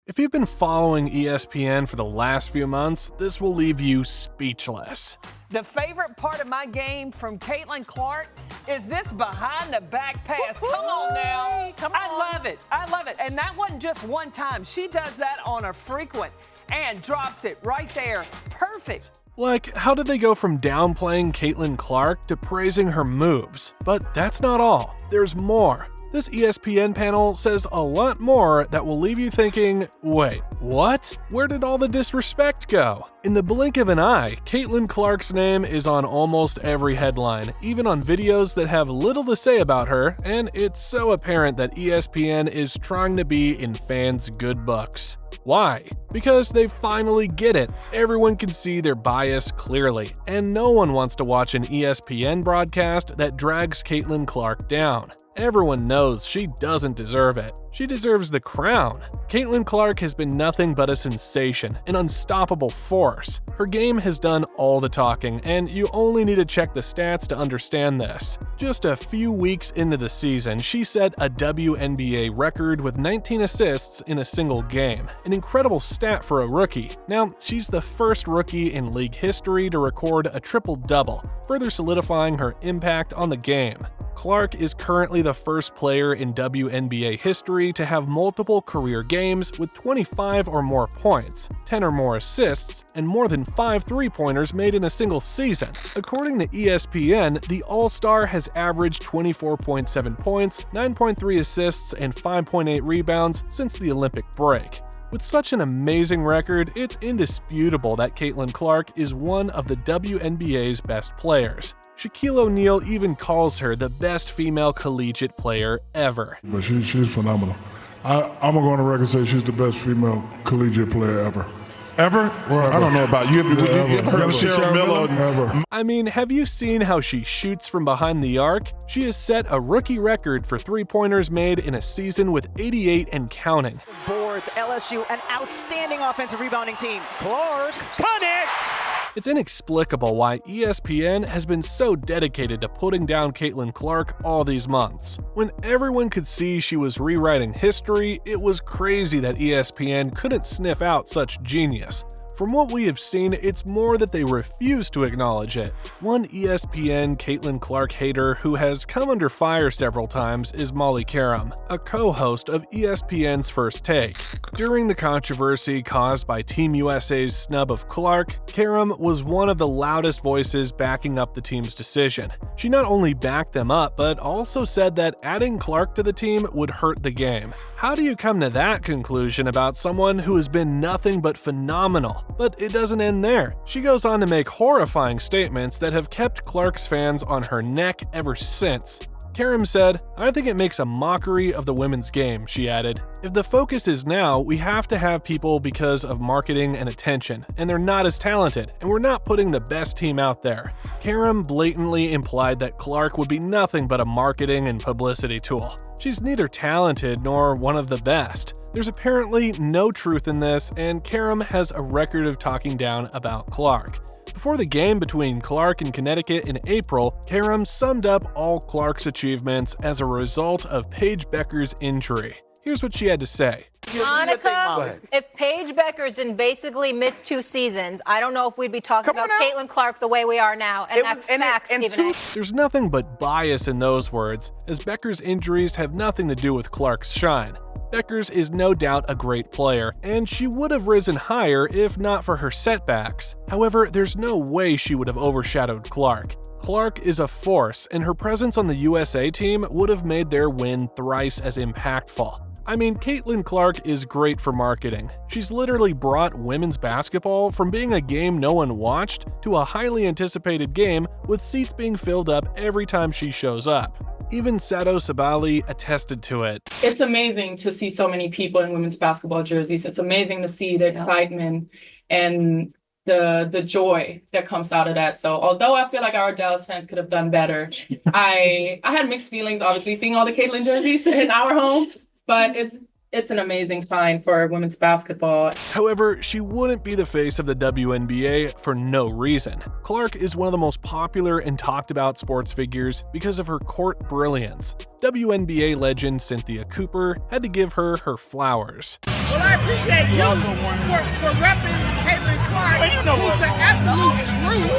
If you've been following ESPN for the last few months, this will leave you speechless. The favorite part of my game from Caitlin Clark is this behind-the-back pass. Come on now. Come on. I love it. I love it. And that wasn't just one time. She does that on a frequent and drops it right there. Perfect. Like, how did they go from downplaying Caitlin Clark to praising her moves? But that's not all. There's more. This ESPN panel says a lot more that will leave you thinking, wait, what? Where did all the disrespect go? In the blink of an eye, Caitlin Clark's name is on almost every headline, even on videos that have little to say about her, and it's so apparent that ESPN is trying to be in fans' good books. Why? Because they finally get it. Everyone can see their bias clearly, and no one wants to watch an ESPN broadcast that drags Caitlin Clark down. Everyone knows she doesn't deserve it. She deserves the crown. Caitlin Clark has been nothing but a sensation, an unstoppable force. Her game has done all the talking, and you only need to check the stats to understand this. Just a few weeks into the season, she set a WNBA record with 19 assists in a single game, an incredible stat for a rookie. Now, she's the first rookie in league history to record a triple-double, further solidifying her impact on the game. Clark is currently the first player in WNBA history to have multiple career games with 25 or more points, 10 or more assists, and more than 5 three-pointers made in a single season. According to ESPN, the All-Star has averaged 24.7 points, 9.3 assists, and 5.8 rebounds since the Olympic break. With such an amazing record, it's indisputable that Caitlin Clark is one of the WNBA's best players. Shaquille O'Neal even calls her the best female collegiate player ever. But she's phenomenal. I'm going to go on the record and say she's the best female collegiate player ever. Ever? Well, I don't know about you. Have you heard of Cheryl Miller? Ever. I mean, have you seen how she shoots from behind the arc? She has set a rookie record for three-pointers made in a season with 88 and counting. Boards, LSU, an outstanding offensive rebounding team. Clark connects! It's inexplicable why ESPN has been so dedicated to putting down Caitlin Clark all these months. When everyone could see she was rewriting history, it was crazy that ESPN couldn't sniff out such genius. From what we have seen, it's more that they refuse to acknowledge it. One ESPN Caitlin Clark hater who has come under fire several times is Molly Karam, a co-host of ESPN's First Take. During the controversy caused by Team USA's snub of Clark, Karam was one of the loudest voices backing up the team's decision. She not only backed them up, but also said that adding Clark to the team would hurt the game. How do you come to that conclusion about someone who has been nothing but phenomenal? But it doesn't end there. She goes on to make horrifying statements that have kept Clark's fans on her neck ever since. Karam said, "I think it makes a mockery of the women's game," she added. "If the focus is now, we have to have people because of marketing and attention, and they're not as talented, and we're not putting the best team out there." Karam blatantly implied that Clark would be nothing but a marketing and publicity tool. She's neither talented nor one of the best. There's apparently no truth in this, and Karam has a record of talking down about Clark. Before the game between Clark and Connecticut in April, Karam summed up all Clark's achievements as a result of Paige Becker's injury. Here's what she had to say. Monica, if Paige Beckerson basically missed 2 seasons, I don't know if we'd be talking about Caitlin Clark the way we are now, and that's facts, Stephen A. There's nothing but bias in those words, as Becker's injuries have nothing to do with Clark's shine. Becker's is no doubt a great player, and she would have risen higher if not for her setbacks. However, there's no way she would have overshadowed Clark. Clark is a force, and her presence on the USA team would have made their win thrice as impactful. I mean, Caitlin Clark is great for marketing. She's literally brought women's basketball from being a game no one watched to a highly anticipated game with seats being filled up every time she shows up. Even Sato Sabali attested to it. It's amazing to see so many people in women's basketball jerseys. It's amazing to see the excitement and the joy that comes out of that. So although I feel like our Dallas fans could have done better, I had mixed feelings, obviously, seeing all the Caitlin jerseys in our home. But it's an amazing sign for women's basketball. However, she wouldn't be the face of the WNBA for no reason. Clark is one of the most popular and talked about sports figures because of her court brilliance. WNBA legend Cynthia Cooper had to give her her flowers. Well, I appreciate you for repping Caitlin Clark, who's the absolute truth.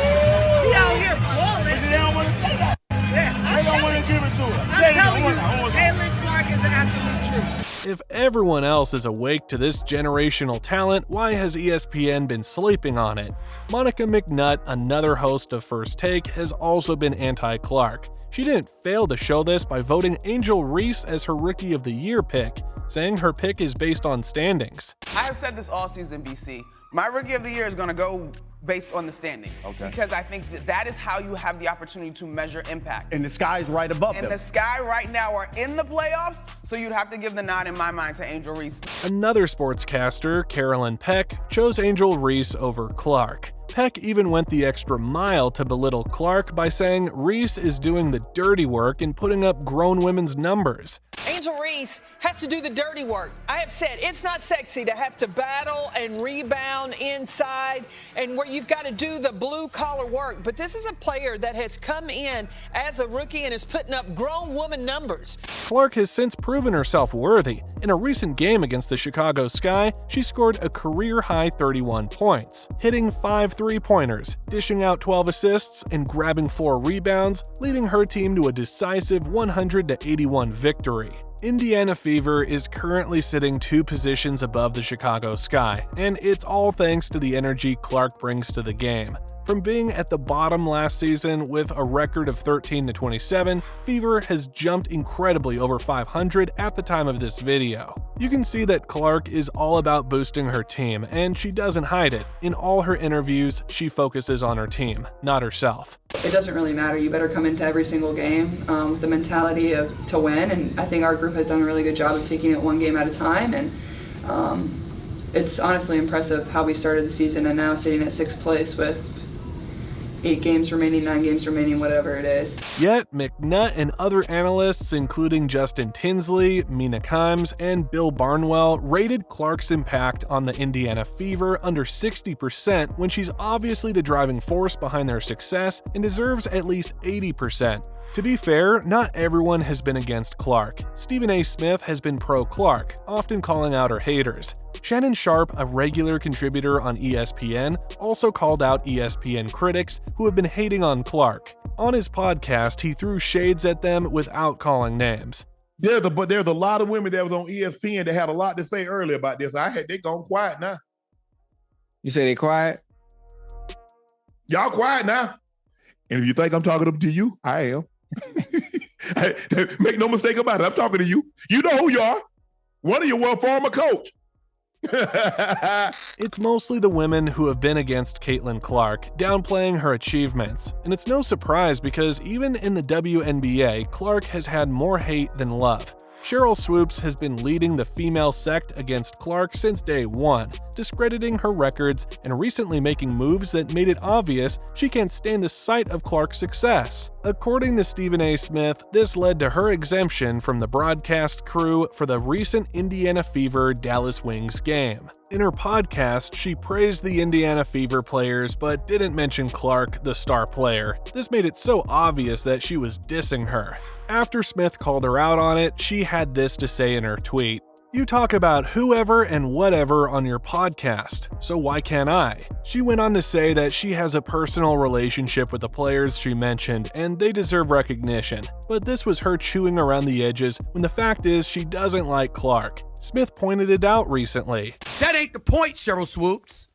She out here balling. They don't want to say that. Yeah, They don't want to give it to her. I'm telling you, Caitlin Clark is the absolute truth. If everyone else is awake to this generational talent, why has ESPN been sleeping on it? Monica McNutt, another host of First Take, has also been anti-Clark. She didn't fail to show this by voting Angel Reese as her Rookie of the Year pick, saying her pick is based on standings. I have said this all season, BC. My Rookie of the Year is going to go based on the standings. Okay. Because I think that is how you have the opportunity to measure impact. And the sky's right above them. And the Sky right now are in the playoffs, so you'd have to give the nod in my mind to Angel Reese. Another sportscaster, Carolyn Peck, chose Angel Reese over Clark. Peck even went the extra mile to belittle Clark by saying Reese is doing the dirty work and putting up grown women's numbers. Angel Reese has to do the dirty work. I have said it's not sexy to have to battle and rebound inside and where you've got to do the blue-collar work. But this is a player that has come in as a rookie and is putting up grown woman numbers. Clark has since proven herself worthy. In a recent game against the Chicago Sky, she scored a career-high 31 points, hitting 5 three-pointers, dishing out 12 assists, and grabbing 4 rebounds, leading her team to a decisive 100-81 victory. Indiana Fever is currently sitting 2 positions above the Chicago Sky, and it's all thanks to the energy Clark brings to the game. From being at the bottom last season with a record of 13-27, Fever has jumped incredibly over 500 at the time of this video. You can see that Clark is all about boosting her team, and she doesn't hide it. In all her interviews, she focuses on her team, not herself. It doesn't really matter. You better come into every single game with the mentality to win, and I think our group has done a really good job of taking it one game at a time, and it's honestly impressive how we started the season and now sitting at 6th place with 8 games remaining, 9 games remaining, whatever it is. Yet, McNutt and other analysts, including Justin Tinsley, Mina Kimes, and Bill Barnwell, rated Clark's impact on the Indiana Fever under 60% when she's obviously the driving force behind their success and deserves at least 80%. To be fair, not everyone has been against Clark. Stephen A. Smith has been pro-Clark, often calling out her haters. Shannon Sharp, a regular contributor on ESPN, also called out ESPN critics who have been hating on Clark. On his podcast, he threw shades at them without calling names. There's a lot of women that was on ESPN that had a lot to say earlier about this. They gone quiet now. You say they quiet? Y'all quiet now. And if you think I'm talking to you, I am. Make no mistake about it. I'm talking to you. You know who you are. One of you was a former coach. It's mostly the women who have been against Caitlin Clark, downplaying her achievements. And it's no surprise because even in the WNBA, Clark has had more hate than love. Cheryl Swoops has been leading the female sect against Clark since day one, discrediting her records and recently making moves that made it obvious she can't stand the sight of Clark's success. According to Stephen A. Smith, this led to her exemption from the broadcast crew for the recent Indiana Fever Dallas Wings game. In her podcast, she praised the Indiana Fever players but didn't mention Clark, the star player. This made it so obvious that she was dissing her. After Smith called her out on it, she had this to say in her tweet. "You talk about whoever and whatever on your podcast, so why can't I?" She went on to say that she has a personal relationship with the players she mentioned and they deserve recognition, but this was her chewing around the edges when the fact is she doesn't like Clark. Smith pointed it out recently. That ain't the point, Cheryl Swoops.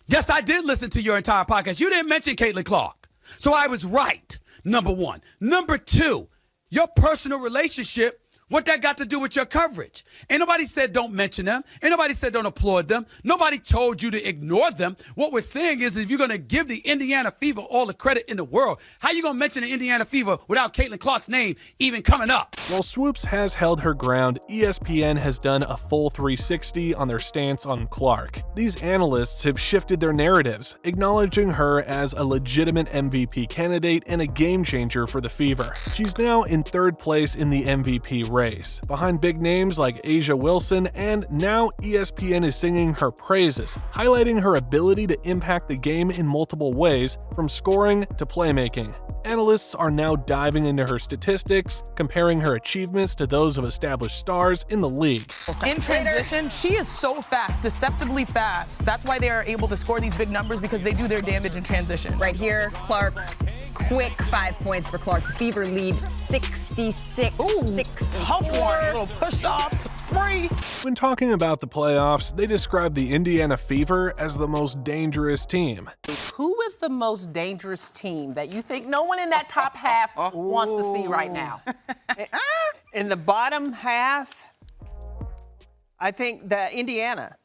Yes, I did listen to your entire podcast. You didn't mention Caitlin Clark, so I was right, number one. Number two, your personal relationship, what that got to do with your coverage? Ain't nobody said don't mention them. Ain't nobody said don't applaud them. Nobody told you to ignore them. What we're saying is if you're going to give the Indiana Fever all the credit in the world, how you going to mention the Indiana Fever without Caitlin Clark's name even coming up? While Swoops has held her ground, ESPN has done a full 360 on their stance on Clark. These analysts have shifted their narratives, acknowledging her as a legitimate MVP candidate and a game changer for the Fever. She's now in 3rd place in the MVP race. race, behind big names like Asia Wilson, and now ESPN is singing her praises, highlighting her ability to impact the game in multiple ways, from scoring to playmaking. Analysts are now diving into her statistics, comparing her achievements to those of established stars in the league. In transition, she is so fast, deceptively fast. That's why they are able to score these big numbers, because they do their damage in transition. Right here, Clark, quick 5 points for Clark. The Fever lead 66. Ooh, 64. tough one. A little push off to 3. When talking about the playoffs, they describe the Indiana Fever as the most dangerous team. Who is the most dangerous team that you think no one in that top half wants to see right now? In the bottom half, I think that Indiana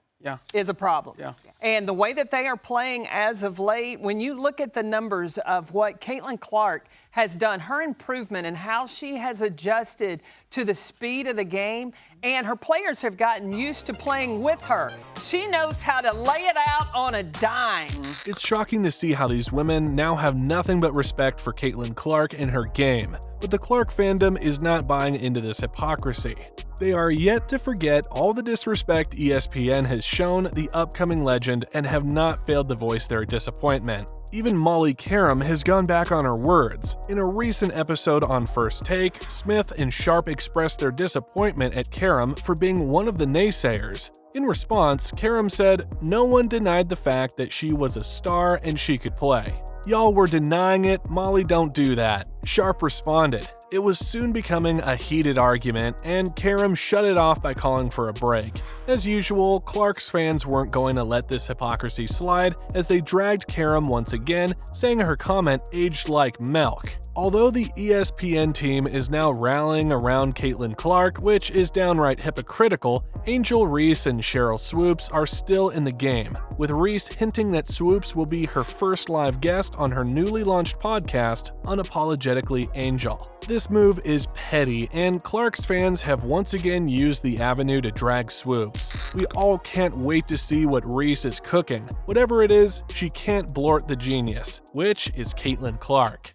is a problem. And the way that they are playing as of late, when you look at the numbers of what Caitlin Clark has done, her improvement and how she has adjusted to the speed of the game, and her players have gotten used to playing with her. She knows how to lay it out on a dime. It's shocking to see how these women now have nothing but respect for Caitlin Clark and her game, but the Clark fandom is not buying into this hypocrisy. They are yet to forget all the disrespect ESPN has shown the upcoming legend and have not failed to voice their disappointment. Even Molly Karam has gone back on her words. In a recent episode on First Take, Smith and Sharp expressed their disappointment at Karam for being one of the naysayers. In response, Karam said, "No one denied the fact that she was a star and she could play. Y'all were denying it, Molly, don't do that." Sharp responded. It was soon becoming a heated argument, and Karam shut it off by calling for a break. As usual, Clark's fans weren't going to let this hypocrisy slide as they dragged Karam once again, saying her comment aged like milk. Although the ESPN team is now rallying around Caitlin Clark, which is downright hypocritical, Angel Reese and Cheryl Swoops are still in the game, with Reese hinting that Swoops will be her first live guest on her newly launched podcast, Unapologetically Angel. This move is petty, and Clark's fans have once again used the avenue to drag Swoops. We all can't wait to see what Reese is cooking. Whatever it is, she can't blort the genius, which is Caitlin Clark.